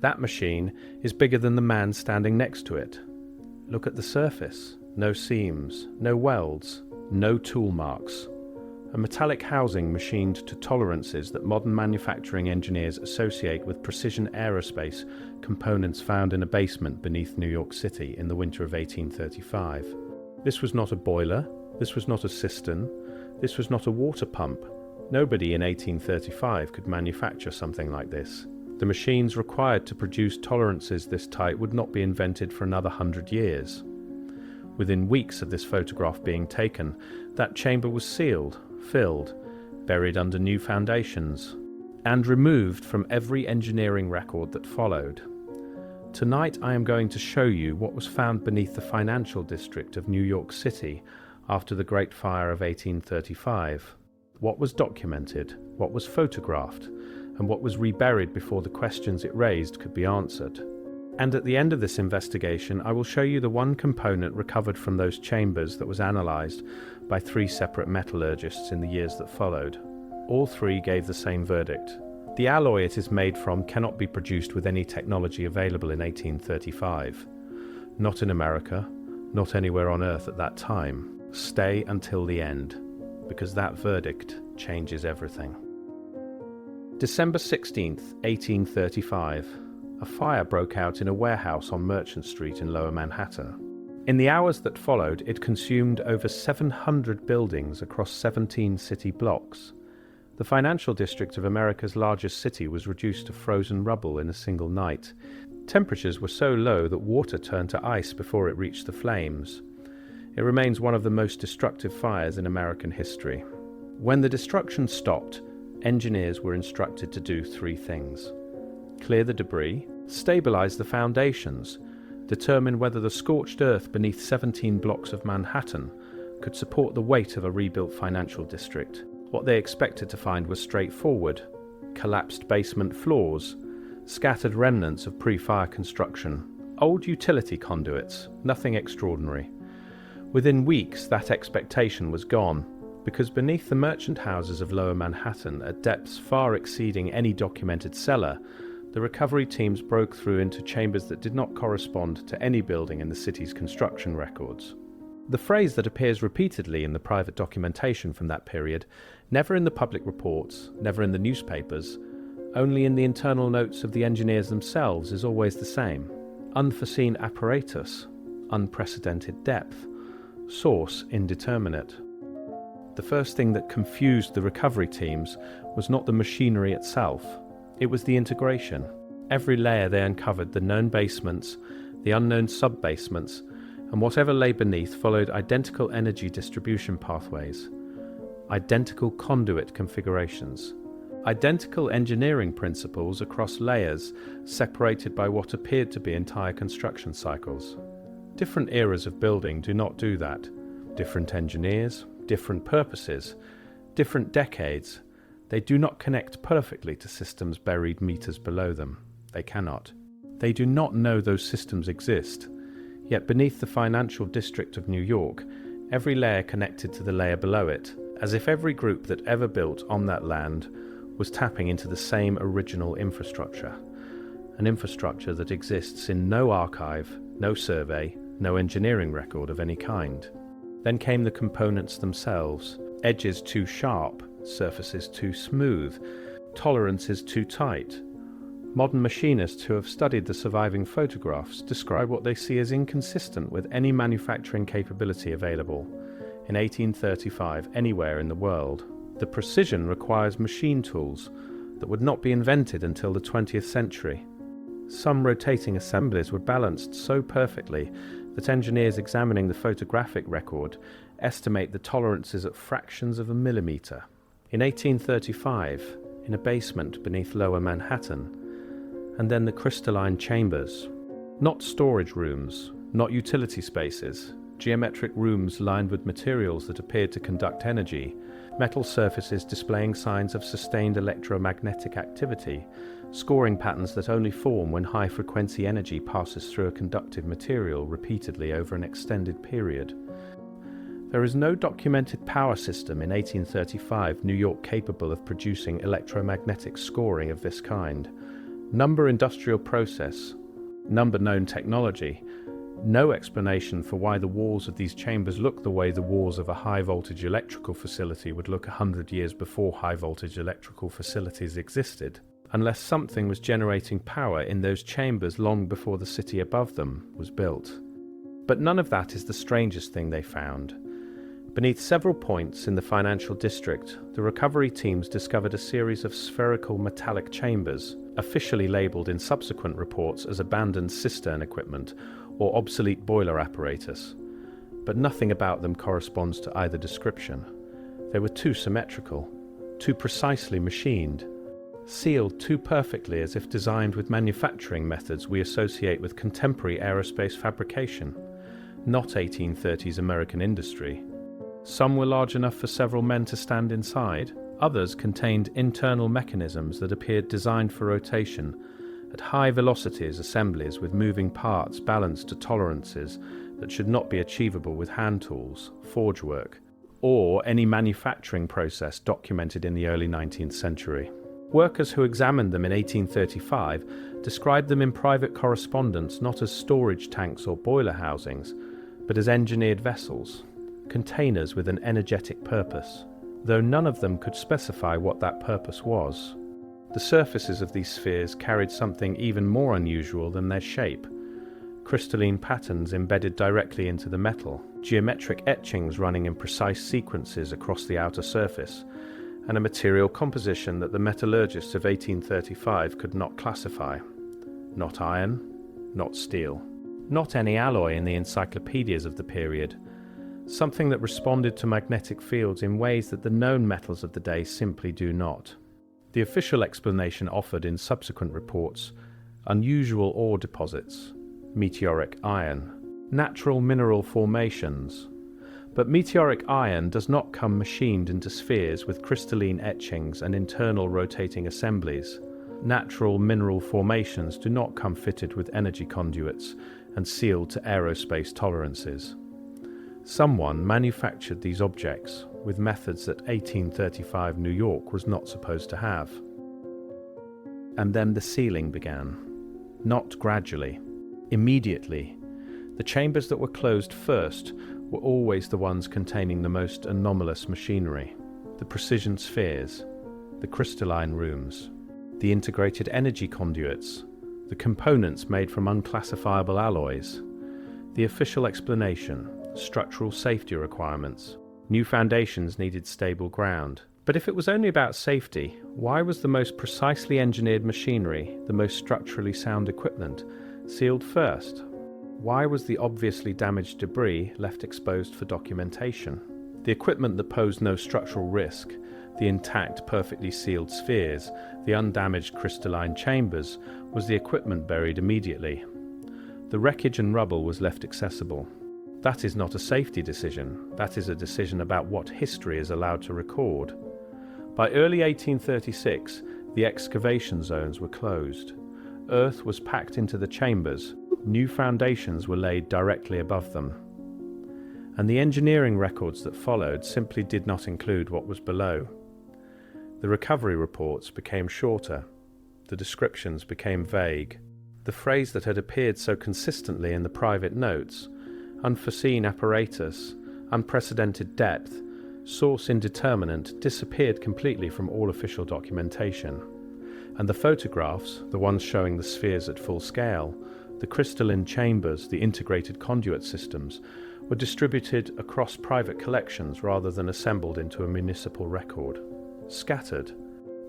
That machine is bigger than the man standing next to it. Look at the surface. No seams, no welds, no tool marks. A metallic housing machined to tolerances that modern manufacturing engineers associate with precision aerospace components found in a basement beneath New York City in the winter of 1835. This was not a boiler, this was not a cistern, this was not a water pump. Nobody in 1835 could manufacture something like this. The machines required to produce tolerances this tight would not be invented for another 100 years. Within weeks of this photograph being taken, that chamber was sealed, filled, buried under new foundations, and removed from every engineering record that followed. Tonight I am going to show you what was found beneath the financial district of New York City after the Great Fire of 1835. What was documented, what was photographed, and what was reburied before the questions it raised could be answered. And at the end of this investigation, I will show you the one component recovered from those chambers that was analysed by 3 separate metallurgists in the years that followed. All 3 gave the same verdict. The alloy it is made from cannot be produced with any technology available in 1835. Not in America, not anywhere on Earth at that time. Stay until the end, because that verdict changes everything. December 16th, 1835. A fire broke out in a warehouse on Merchant Street in Lower Manhattan. In the hours that followed, it consumed over 700 buildings across 17 city blocks. The financial district of America's largest city was reduced to frozen rubble in a single night. Temperatures were so low that water turned to ice before it reached the flames. It remains one of the most destructive fires in American history. When the destruction stopped, engineers were instructed to do 3 things. Clear the debris, stabilize the foundations, determine whether the scorched earth beneath 17 blocks of Manhattan could support the weight of a rebuilt financial district. What they expected to find was straightforward: collapsed basement floors, scattered remnants of pre-fire construction, old utility conduits, nothing extraordinary. Within weeks, that expectation was gone, because beneath the merchant houses of Lower Manhattan, at depths far exceeding any documented cellar, the recovery teams broke through into chambers that did not correspond to any building in the city's construction records. The phrase that appears repeatedly in the private documentation from that period, never in the public reports, never in the newspapers, only in the internal notes of the engineers themselves, is always the same: unforeseen apparatus, unprecedented depth, source indeterminate. The first thing that confused the recovery teams was not the machinery itself. It was the integration. Every layer they uncovered the known basements, the unknown sub-basements, and whatever lay beneath followed identical energy distribution pathways, identical conduit configurations, identical engineering principles across layers separated by what appeared to be entire construction cycles. Different eras of building do not do that. Different engineers, different purposes, different decades. They do not connect perfectly to systems buried meters below them. They cannot. They do not know those systems exist. Yet beneath the financial district of New York, every layer connected to the layer below it, as if every group that ever built on that land was tapping into the same original infrastructure. An infrastructure that exists in no archive, no survey, no engineering record of any kind. Then came the components themselves: edges too sharp, surfaces too smooth, tolerances too tight. Modern machinists who have studied the surviving photographs describe what they see as inconsistent with any manufacturing capability available in 1835 anywhere in the world. The precision requires machine tools that would not be invented until the 20th century. Some rotating assemblies were balanced so perfectly that engineers examining the photographic record estimate the tolerances at fractions of a millimetre. In 1835, in a basement beneath Lower Manhattan, and then the crystalline chambers. Not storage rooms, not utility spaces, geometric rooms lined with materials that appeared to conduct energy, metal surfaces displaying signs of sustained electromagnetic activity, scoring patterns that only form when high-frequency energy passes through a conductive material repeatedly over an extended period. There is no documented power system in 1835 New York capable of producing electromagnetic scoring of this kind. Number industrial process, number known technology, no explanation for why the walls of these chambers look the way the walls of a high-voltage electrical facility would look 100 years before high-voltage electrical facilities existed, unless something was generating power in those chambers long before the city above them was built. But none of that is the strangest thing they found. Beneath several points in the financial district, the recovery teams discovered a series of spherical metallic chambers, officially labelled in subsequent reports as abandoned cistern equipment or obsolete boiler apparatus. But nothing about them corresponds to either description. They were too symmetrical, too precisely machined, sealed too perfectly as if designed with manufacturing methods we associate with contemporary aerospace fabrication, not 1830s American industry. Some were large enough for several men to stand inside. Others contained internal mechanisms that appeared designed for rotation at high velocities, assemblies with moving parts balanced to tolerances that should not be achievable with hand tools, forge work, or any manufacturing process documented in the early 19th century. Workers who examined them in 1835 described them in private correspondence not as storage tanks or boiler housings, but as engineered vessels, containers with an energetic purpose, though none of them could specify what that purpose was. The surfaces of these spheres carried something even more unusual than their shape: crystalline patterns embedded directly into the metal, geometric etchings running in precise sequences across the outer surface, and a material composition that the metallurgists of 1835 could not classify. Not iron, not steel, not any alloy in the encyclopedias of the period. Something that responded to magnetic fields in ways that the known metals of the day simply do not. The official explanation offered in subsequent reports: unusual ore deposits, meteoric iron, natural mineral formations. But meteoric iron does not come machined into spheres with crystalline etchings and internal rotating assemblies. Natural mineral formations do not come fitted with energy conduits and sealed to aerospace tolerances. Someone manufactured these objects with methods that 1835 New York was not supposed to have. And then the sealing began. Not gradually. Immediately. The chambers that were closed first were always the ones containing the most anomalous machinery: the precision spheres, the crystalline rooms, the integrated energy conduits, the components made from unclassifiable alloys. The official explanation: structural safety requirements. New foundations needed stable ground. But if it was only about safety, why was the most precisely engineered machinery, the most structurally sound equipment, sealed first? Why was the obviously damaged debris left exposed for documentation? The equipment that posed no structural risk, the intact, perfectly sealed spheres, the undamaged crystalline chambers, was the equipment buried immediately. The wreckage and rubble was left accessible. That is not a safety decision. That is a decision about what history is allowed to record. By early 1836, the excavation zones were closed. Earth was packed into the chambers. New foundations were laid directly above them. And the engineering records that followed simply did not include what was below. The recovery reports became shorter. The descriptions became vague. The phrase that had appeared so consistently in the private notes, unforeseen apparatus, unprecedented depth, source indeterminate, disappeared completely from all official documentation. And the photographs, the ones showing the spheres at full scale, the crystalline chambers, the integrated conduit systems, were distributed across private collections rather than assembled into a municipal record. Scattered,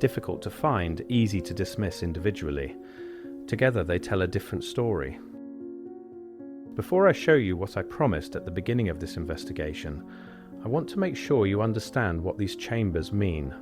difficult to find, easy to dismiss individually. Together they tell a different story. Before I show you what I promised at the beginning of this investigation, I want to make sure you understand what these chambers mean.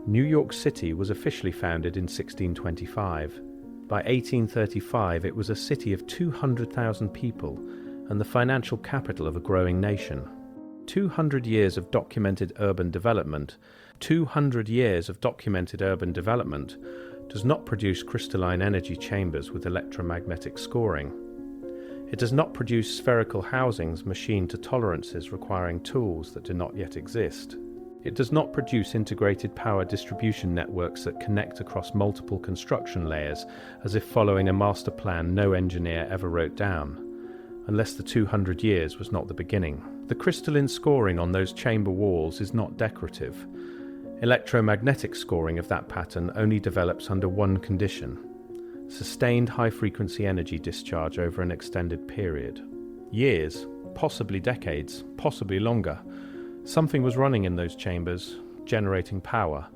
New York City was officially founded in 1625. By 1835, it was a city of 200,000 people and the financial capital of a growing nation. 200 years of documented urban development, 200 years of documented urban development does not produce crystalline energy chambers with electromagnetic scoring. It does not produce spherical housings machined to tolerances requiring tools that do not yet exist. It does not produce integrated power distribution networks that connect across multiple construction layers, as if following a master plan no engineer ever wrote down, unless the 200 years was not the beginning. The crystalline scoring on those chamber walls is not decorative. Electromagnetic scoring of that pattern only develops under one condition: sustained high-frequency energy discharge over an extended period. Years, possibly decades, possibly longer. Something was running in those chambers, generating power,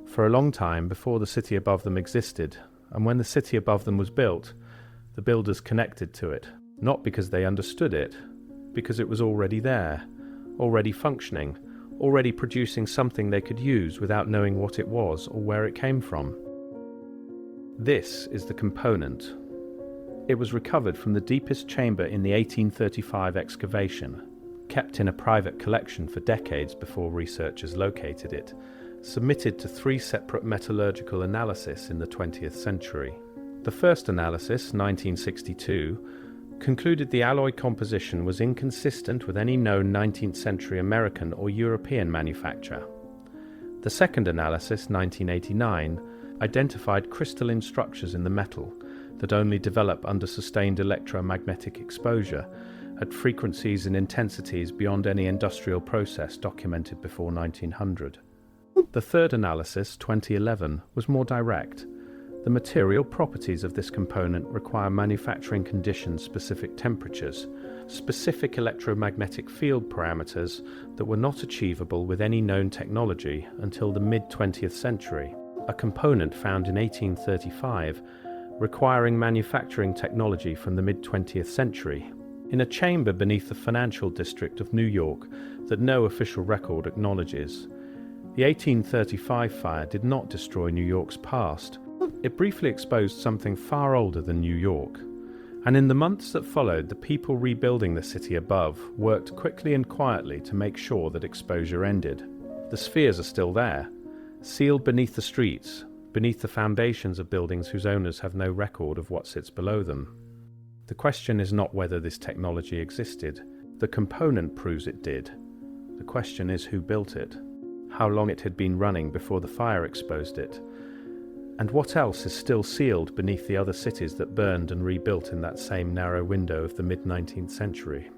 for a long time before the city above them existed, and when the city above them was built, the builders connected to it, not because they understood it, because it was already there, already functioning, already producing something they could use without knowing what it was or where it came from. This is the component. It was recovered from the deepest chamber in the 1835 excavation, kept in a private collection for decades before researchers located it, submitted to 3 separate metallurgical analyses in the 20th century. The first analysis, 1962, concluded the alloy composition was inconsistent with any known 19th century American or European manufacture. The second analysis, 1989, identified crystalline structures in the metal that only develop under sustained electromagnetic exposure at frequencies and intensities beyond any industrial process documented before 1900. The third analysis, 2011, was more direct. The material properties of this component require manufacturing condition-specific temperatures, specific electromagnetic field parameters that were not achievable with any known technology until the mid-20th century. A component found in 1835 requiring manufacturing technology from the mid-20th century, in a chamber beneath the financial district of New York that no official record acknowledges. The 1835 fire did not destroy New York's past. It briefly exposed something far older than New York. And in the months that followed, the people rebuilding the city above worked quickly and quietly to make sure that exposure ended. The spheres are still there, sealed beneath the streets, beneath the foundations of buildings whose owners have no record of what sits below them. The question is not whether this technology existed. The component proves it did. The question is who built it, how long it had been running before the fire exposed it, and what else is still sealed beneath the other cities that burned and rebuilt in that same narrow window of the mid-19th century.